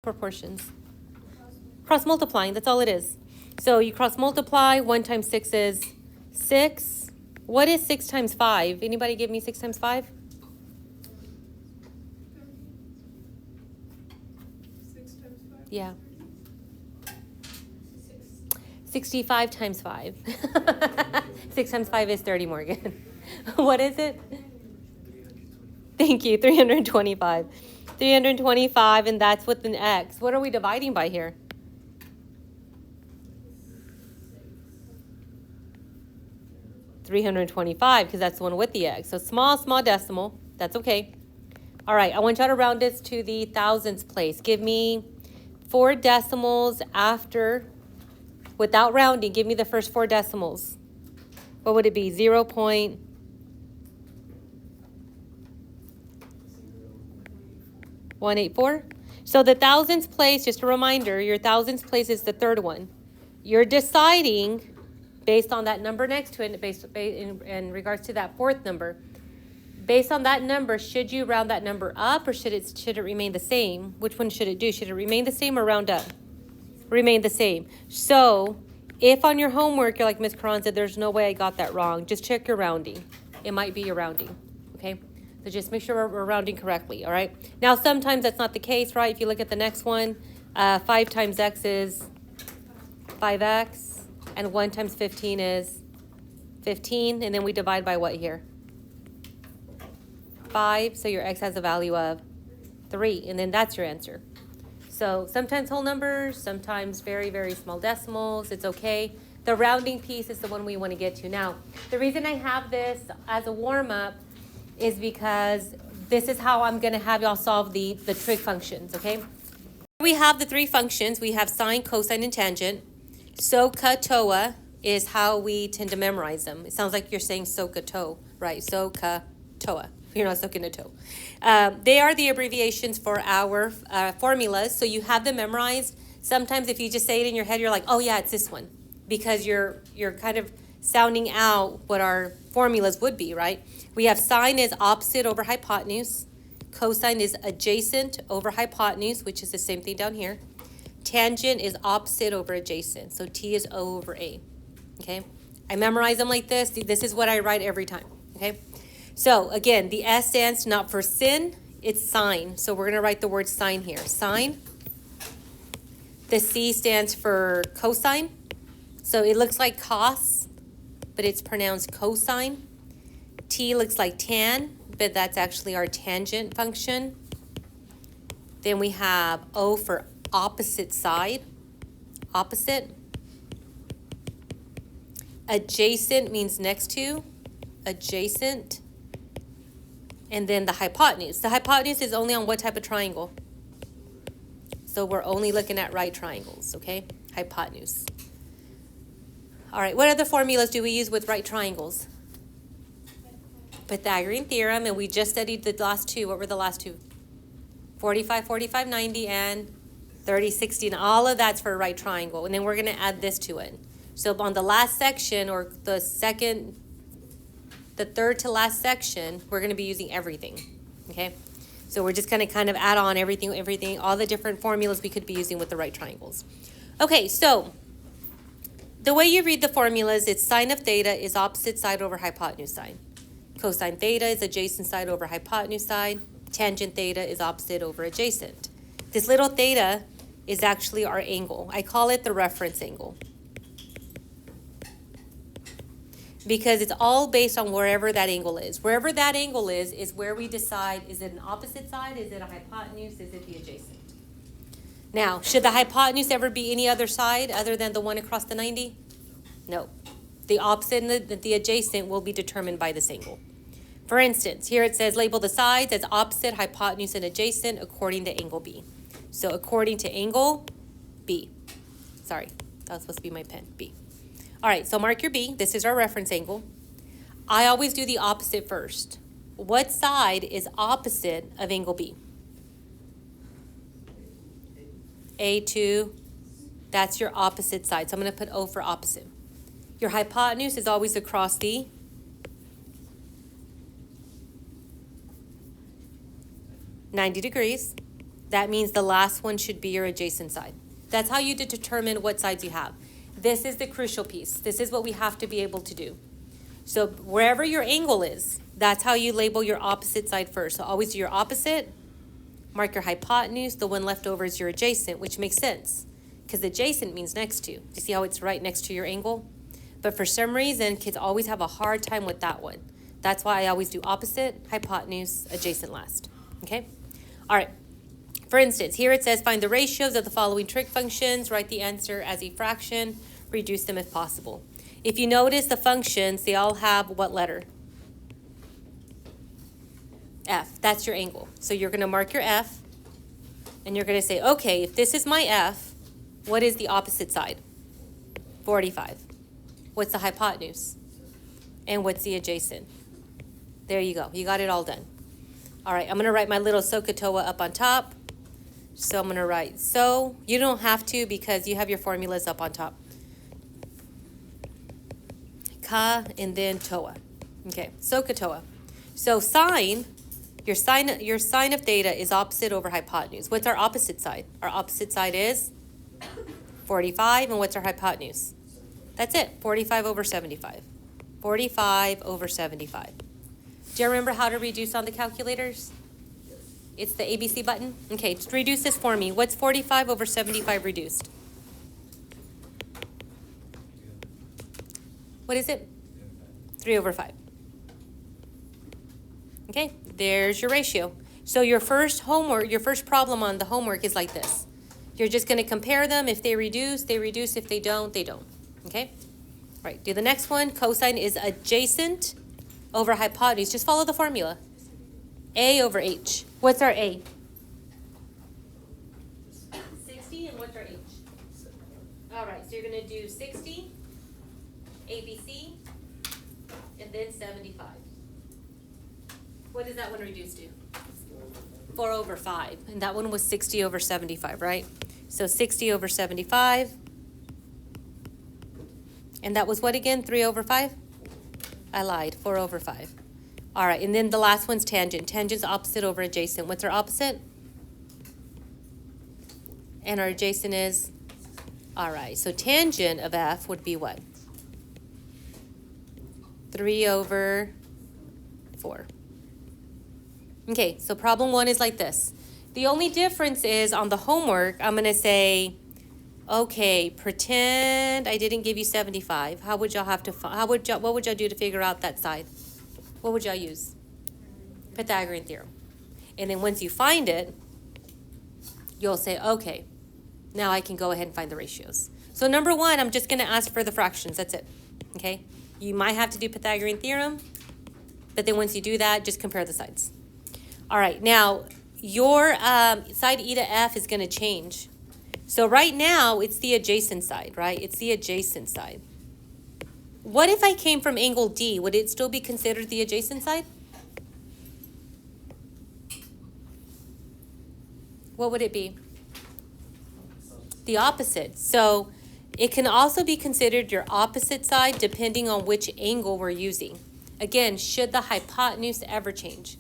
proportions? Cross multiplying, that's all it is. So you cross multiply, 1 times 6 is 6. What is 6 times 5? Anybody give me 6 times 5? 6 times 5? Yeah. 65 times 5. 6 times 5 is 30, Morgan. What is it? Thank you, 325. 325, and that's with an x. What are we dividing by here? $325, because that's the one with the x. So small decimal. That's okay. All right, I want y'all to round this to the thousandths place. Give me 4 decimals after, without rounding, give me the first 4 decimals. What would it be? 0.184? So the thousandths place, just a reminder, your thousandths place is the third one. You're deciding based on that number next to it, in regards to that fourth number, based on that number, should you round that number up or should it remain the same? Which one should it do? Should it remain the same or round up? Remain the same. So if on your homework you're like, Ms. Karan said, there's no way I got that wrong, just check your rounding. It might be your rounding, okay? So just make sure we're rounding correctly, all right? Now, sometimes that's not the case, right? If you look at the next one, 5 times x is 5x. And 1 times 15 is 15, and then we divide by what here? 5, so your x has a value of 3, and then that's your answer. So sometimes whole numbers, sometimes very, very small decimals, it's okay. The rounding piece is the one we want to get to. Now, the reason I have this as a warm-up is because this is how I'm going to have y'all solve the trig functions, okay? We have the 3 functions. We have sine, cosine, and tangent. SOHCAHTOA is how we tend to memorize them. It sounds like you're saying SOHCAHTOA, right? SOHCAHTOA. You're not soaking a toe. They are the abbreviations for our formulas, so you have them memorized. Sometimes if you just say it in your head, you're like, oh yeah, it's this one, because you're kind of sounding out what our formulas would be, right? We have sine is opposite over hypotenuse. Cosine is adjacent over hypotenuse, which is the same thing down here. Tangent is opposite over adjacent, so T is O over A, okay? I memorize them like this. This is what I write every time, okay? So, again, the S stands not for sin, it's sine. So we're going to write the word sine here, sine. The C stands for cosine. So it looks like cos, but it's pronounced cosine. T looks like tan, but that's actually our tangent function. Then we have O for opposite side, opposite. Adjacent means next to, adjacent. And then the hypotenuse. The hypotenuse is only on what type of triangle? So we're only looking at right triangles, okay? Hypotenuse. All right, what other formulas do we use with right triangles? Pythagorean theorem, and we just studied the last 2. What were the last 2? 45, 45, 90, and 30, 60, and all of that's for a right triangle. And then we're going to add this to it. So on the last section, or the third to last section, we're going to be using everything, okay? So we're just going to kind of add on everything, all the different formulas we could be using with the right triangles. Okay, so the way you read the formulas, it's sine of theta is opposite side over hypotenuse side. Cosine theta is adjacent side over hypotenuse side. Tangent theta is opposite over adjacent. This little theta is actually our angle. I call it the reference angle, because it's all based on wherever that angle is. Wherever that angle is where we decide, is it an opposite side, is it a hypotenuse, is it the adjacent? Now, should the hypotenuse ever be any other side other than the one across the 90? No. The opposite and the adjacent will be determined by this angle. For instance, here it says label the sides as opposite, hypotenuse, and adjacent according to angle B. So according to angle B. Sorry, that was supposed to be my pen, B. All right, so mark your B. This is our reference angle. I always do the opposite first. What side is opposite of angle B? A2, that's your opposite side. So I'm going to put O for opposite. Your hypotenuse is always across the 90 degrees. That means the last one should be your adjacent side. That's how you determine what sides you have. This is the crucial piece. This is what we have to be able to do. So wherever your angle is, that's how you label your opposite side first. So always do your opposite, mark your hypotenuse, the one left over is your adjacent, which makes sense because adjacent means next to. You see how it's right next to your angle? But for some reason, kids always have a hard time with that one. That's why I always do opposite, hypotenuse, adjacent last, okay? All right, for instance, here it says find the ratios of the following trig functions, write the answer as a fraction, reduce them if possible. If you notice the functions, they all have what letter? F, that's your angle. So you're gonna mark your F, and you're gonna say, okay, if this is my F, what is the opposite side? 45. What's the hypotenuse? And what's the adjacent? There you go. You got it all done. All right, I'm going to write my little SOHCAHTOA up on top. So I'm going to write so. You don't have to because you have your formulas up on top. Ka and then TOA. Okay, SOHCAHTOA. So sine, your sine of theta is opposite over hypotenuse. What's our opposite side? Our opposite side is 45. And what's our hypotenuse? That's it, 45 over 75. 45 over 75. Do you remember how to reduce on the calculators? It's the ABC button. Okay, just reduce this for me. What's 45 over 75 reduced? What is it? 3 over 5. Okay, there's your ratio. So your first homework, your first problem on the homework is like this. You're just going to compare them. If they reduce, they reduce. If they don't, they don't. Okay? All right, do the next one. Cosine is adjacent over hypotenuse. Just follow the formula. A over H. What's our A? 60, and what's our H? All right, so you're going to do 60, ABC, and then 75. What is that one reduced to? 4 over 5. And that one was 60 over 75, right? So 60 over 75. And that was what again? 3 over 5? I lied. 4 over 5. All right, and then the last one's tangent. Tangent's opposite over adjacent. What's our opposite? And our adjacent is? All right, so tangent of F would be what? 3 over 4. Okay, so problem 1 is like this. The only difference is on the homework, I'm going to say, okay, pretend I didn't give you 75. How would y'all have to, what would y'all do to figure out that side? What would y'all use? Pythagorean theorem. And then once you find it, you'll say, okay, now I can go ahead and find the ratios. So number 1, I'm just going to ask for the fractions. That's it. Okay? You might have to do Pythagorean theorem, but then once you do that, just compare the sides. All right, now your side E to F is going to change. So right now, it's the adjacent side, right? It's the adjacent side. What if I came from angle D? Would it still be considered the adjacent side? What would it be? The opposite. So it can also be considered your opposite side depending on which angle we're using. Again, should the hypotenuse ever change?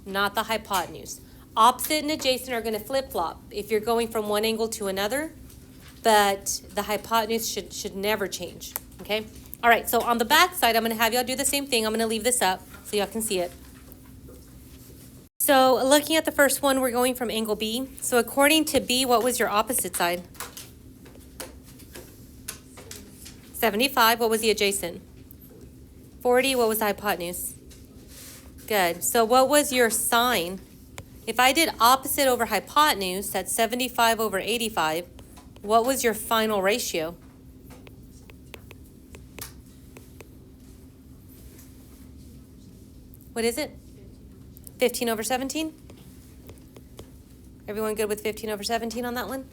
Not the hypotenuse. Opposite and adjacent are going to flip-flop if you're going from one angle to another, but the hypotenuse should never change, okay? All right, so on the back side, I'm going to have y'all do the same thing. I'm going to leave this up so y'all can see it. So looking at the first one, we're going from angle B. So according to B, what was your opposite side? 75. What was the adjacent? 40. What was the hypotenuse? Good. So what was your sine? If I did opposite over hypotenuse, that's 75 over 85, what was your final ratio? What is it? 15 over 17? Everyone good with 15 over 17 on that one?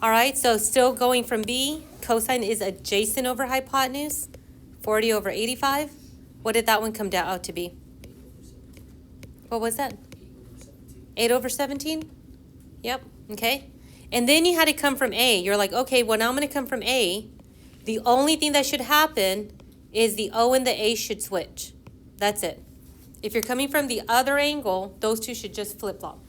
All right, so still going from B, cosine is adjacent over hypotenuse, 40 over 85. What did that one come down out to be? What was that? 8 over 17? Yep, okay. And then you had to come from A. You're like, okay, well, now I'm going to come from A. The only thing that should happen is the O and the A should switch. That's it. If you're coming from the other angle, those two should just flip-flop.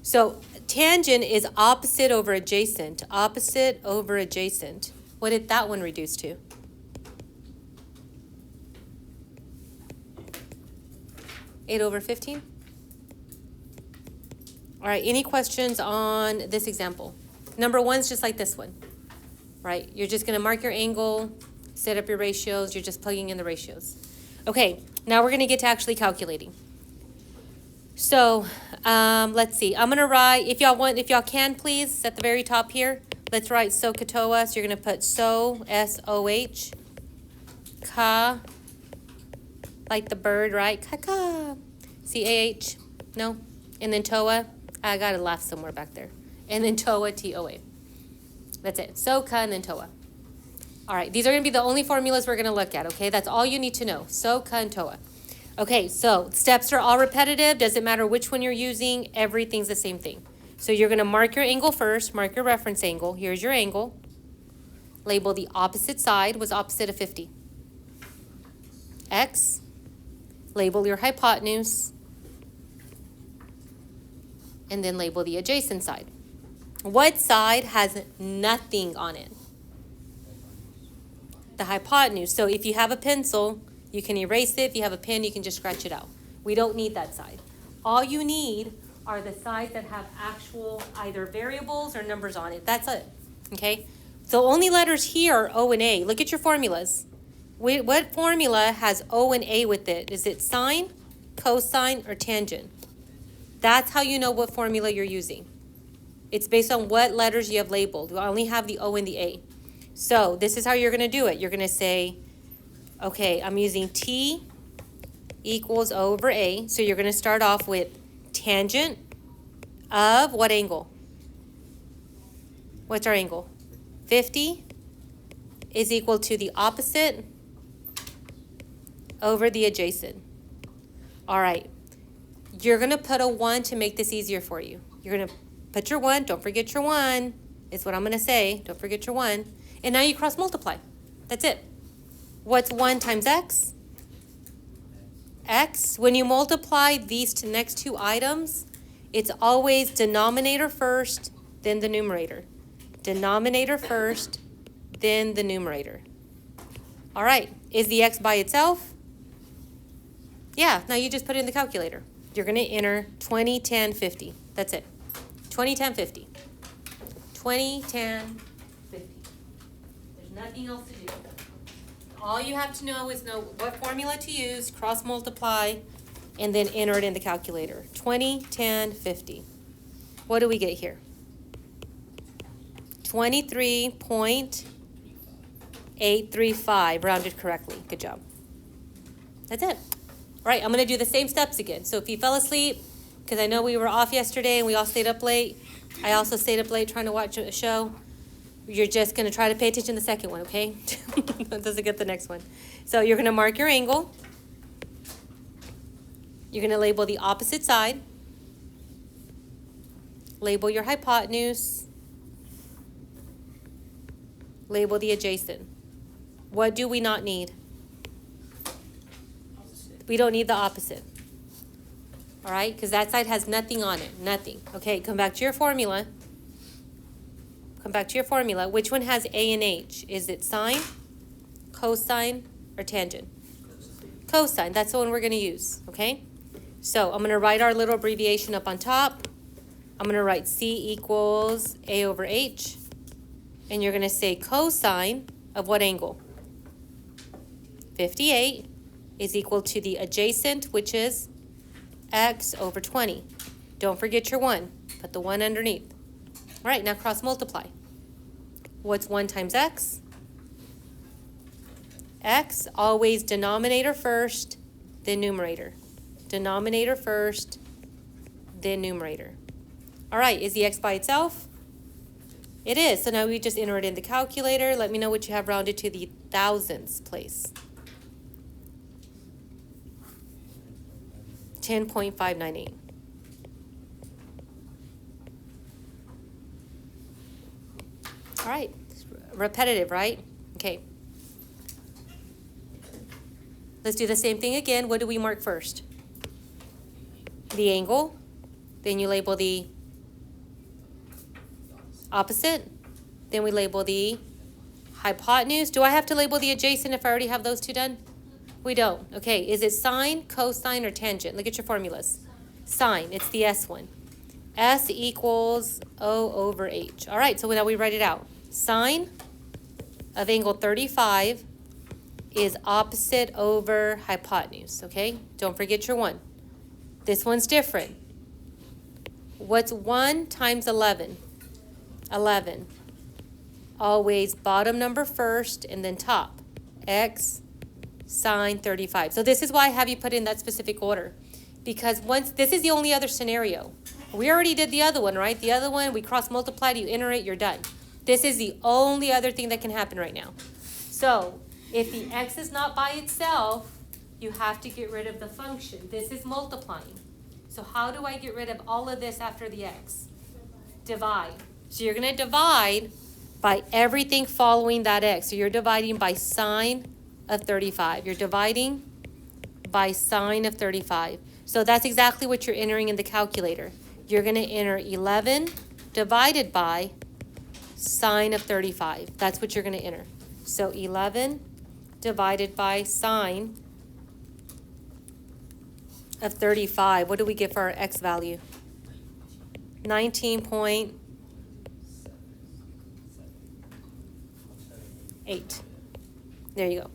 So tangent is opposite over adjacent. Opposite over adjacent. What did that one reduce to? Eight over 15? All right, any questions on this example? Number one's just like this one, right? You're just gonna mark your angle, set up your ratios, you're just plugging in the ratios. Okay, now we're gonna get to actually calculating. So, let's see, I'm gonna write, if y'all can please, at the very top here, let's write SOHCAHTOA, so you're gonna put SO, S-O-H, Ka, like the bird, right? Ka-ka, C-A-H, no? And then TOA, I gotta laugh somewhere back there. And then TOA, T-O-A. That's it, SOHCA and then TOA. All right, these are gonna be the only formulas we're gonna look at, okay? That's all you need to know, SOHCA and TOA. Okay, so steps are all repetitive, doesn't matter which one you're using, everything's the same thing. So you're gonna mark your angle first, mark your reference angle, here's your angle. Label the opposite side, what's opposite of 50? X. Label your hypotenuse, and then label the adjacent side. What side has nothing on it? The hypotenuse. So if you have a pencil, you can erase it. If you have a pen, you can just scratch it out. We don't need that side. All you need are the sides that have actual either variables or numbers on it. That's it, okay? So only letters here are O and A. Look at your formulas. What formula has O and A with it? Is it sine, cosine, or tangent? That's how you know what formula you're using. It's based on what letters you have labeled. We only have the O and the A. So this is how you're gonna do it. You're gonna say, okay, I'm using T equals O over A. So you're gonna start off with tangent of what angle? What's our angle? 50 is equal to the opposite over the adjacent. All right, you're gonna put a 1 to make this easier for you. You're gonna put your 1, don't forget your 1, is what I'm gonna say, don't forget your 1. And now you cross multiply, that's it. What's 1 times X? X, when you multiply these next two items, it's always denominator first, then the numerator. Denominator first, then the numerator. All right, is the X by itself? Yeah, now you just put it in the calculator. You're gonna enter 20, 10, 50. That's it. 20, 10, 50. 20, 10, 50. There's nothing else to do. All you have to know is know what formula to use, cross multiply, and then enter it in the calculator. 20, 10, 50. What do we get here? 23.835, rounded correctly. Good job. That's it. All right, I'm gonna do the same steps again. So if you fell asleep, because I know we were off yesterday and we all stayed up late, I also stayed up late trying to watch a show, you're just gonna try to pay attention to the second one, okay? That doesn't get the next one. So you're gonna mark your angle. You're gonna label the opposite side. Label your hypotenuse. Label the adjacent. What do we not need? We don't need the opposite. All right, because that side has nothing on it, nothing. Okay, come back to your formula. Come back to your formula. Which one has A and H? Is it sine, cosine, or tangent? Cosine, that's the one we're gonna use, okay? So I'm gonna write our little abbreviation up on top. I'm gonna write C equals A over H. And you're gonna say cosine of what angle? 58 is equal to the adjacent, which is X over 20. Don't forget your 1. Put the 1 underneath. All right, now cross multiply. What's 1 times X? X, always denominator first, then numerator. Denominator first, then numerator. All right, is the X by itself? It is, so now we just enter it in the calculator. Let me know what you have rounded to the thousandths place. 10.598. All right, repetitive, right? Okay. Let's do the same thing again. What do we mark first? The angle. Then you label the opposite. Then we label the hypotenuse. Do I have to label the adjacent if I already have those two done? We don't. Okay, is it sine, cosine, or tangent? Look at your formulas. Sine, it's the S one. S equals O over H. All right, so now we write it out. Sine of angle 35 is opposite over hypotenuse, okay? Don't forget your 1. This one's different. What's 1 times 11? 11. Always bottom number first and then top. X sine 35. So this is why I have you put in that specific order. Because this is the only other scenario. We already did the other one, right? The other one, we cross multiplied, you enter it, you're done. This is the only other thing that can happen right now. So if the x is not by itself, you have to get rid of the function. This is multiplying. So how do I get rid of all of this after the x? Divide. So you're going to divide by everything following that x. So you're dividing by sine of 35. You're dividing by sine of 35. So that's exactly what you're entering in the calculator. You're going to enter 11 divided by sine of 35. That's what you're going to enter. So 11 divided by sine of 35. What do we get for our x value? 19.8. There you go.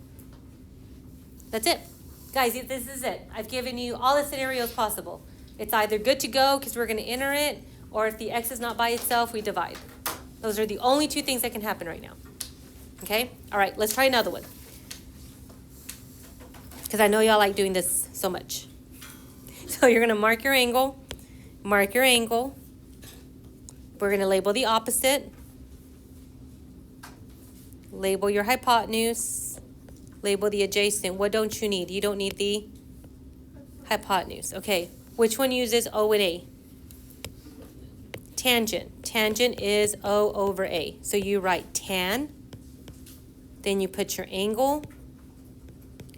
That's it. Guys, this is it. I've given you all the scenarios possible. It's either good to go because we're going to enter it, or if the x is not by itself, we divide. Those are the only two things that can happen right now. Okay? All right, let's try another one. Because I know y'all like doing this so much. So you're going to mark your angle. Mark your angle. We're going to label the opposite. Label your hypotenuse. Label the adjacent. What don't you need? You don't need the hypotenuse. Okay. Which one uses O and A? Tangent. Tangent is O over A. So you write tan. Then you put your angle.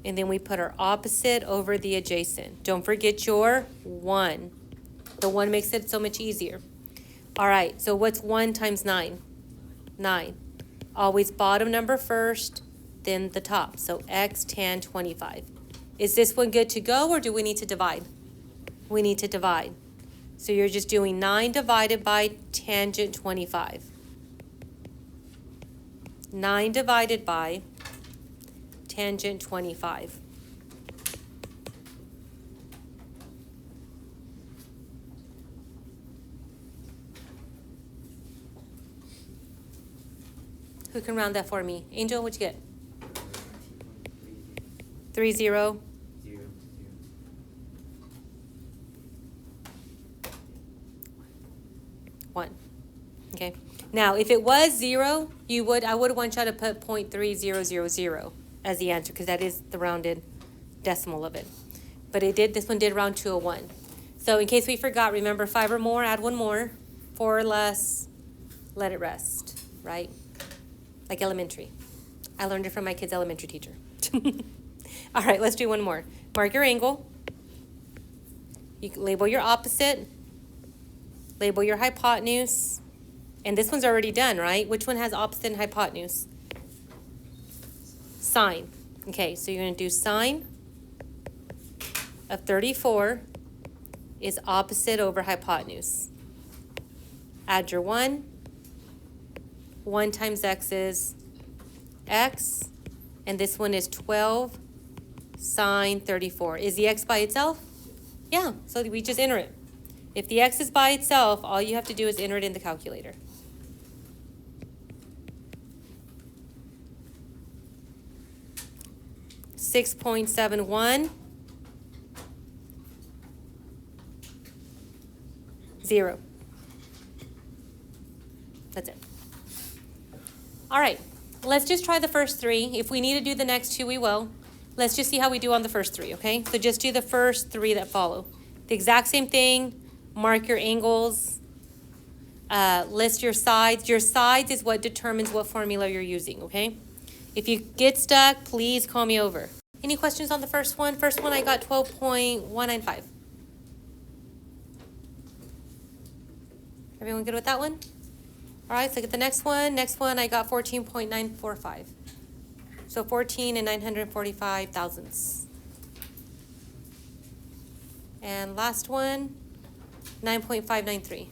And then we put our opposite over the adjacent. Don't forget your 1. The 1 makes it so much easier. All right. So what's 1 times 9? 9. Always bottom number first, then the top. So x tan 25. Is this one good to go, or do we need to divide? We need to divide. So you're just doing 9 divided by tangent 25. 9 divided by tangent 25. Who can round that for me? Angel, what'd you get? 3, 0. 1. Okay. Now, if it was 0, I would want you to put 0.3000 as the answer, because that is the rounded decimal of it. But this one did round to a 1. So in case we forgot, remember 5 or more, add 1 more. 4 or less, let it rest, right? Like elementary. I learned it from my kid's elementary teacher. All right, let's do one more. Mark your angle. You can label your opposite. Label your hypotenuse. And this one's already done, right? Which one has opposite and hypotenuse? Sine. Okay, so you're going to do sine of 34 is opposite over hypotenuse. Add your 1. 1 times x is x. And this one is 12 sine 34. Is the x by itself? Yeah, so we just enter it. If the x is by itself, all you have to do is enter it in the calculator. $6.71 0. That's it. All right, let's just try the first 3. If we need to do the next 2, we will. Let's just see how we do on the first 3, okay? So just do the first 3 that follow. The exact same thing. Mark your angles. List your sides. Your sides is what determines what formula you're using, okay? If you get stuck, please call me over. Any questions on the first one? First one I got 12.195. Everyone good with that one? All right, so get the next one. Next one, I got 14.945. So 14 and 945 thousandths. And last one, 9.593.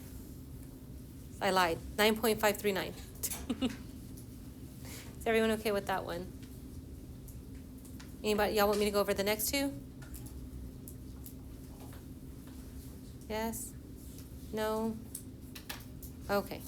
I lied, 9.539. Is everyone okay with that one? Anybody, y'all want me to go over the next two? Yes? No? Okay.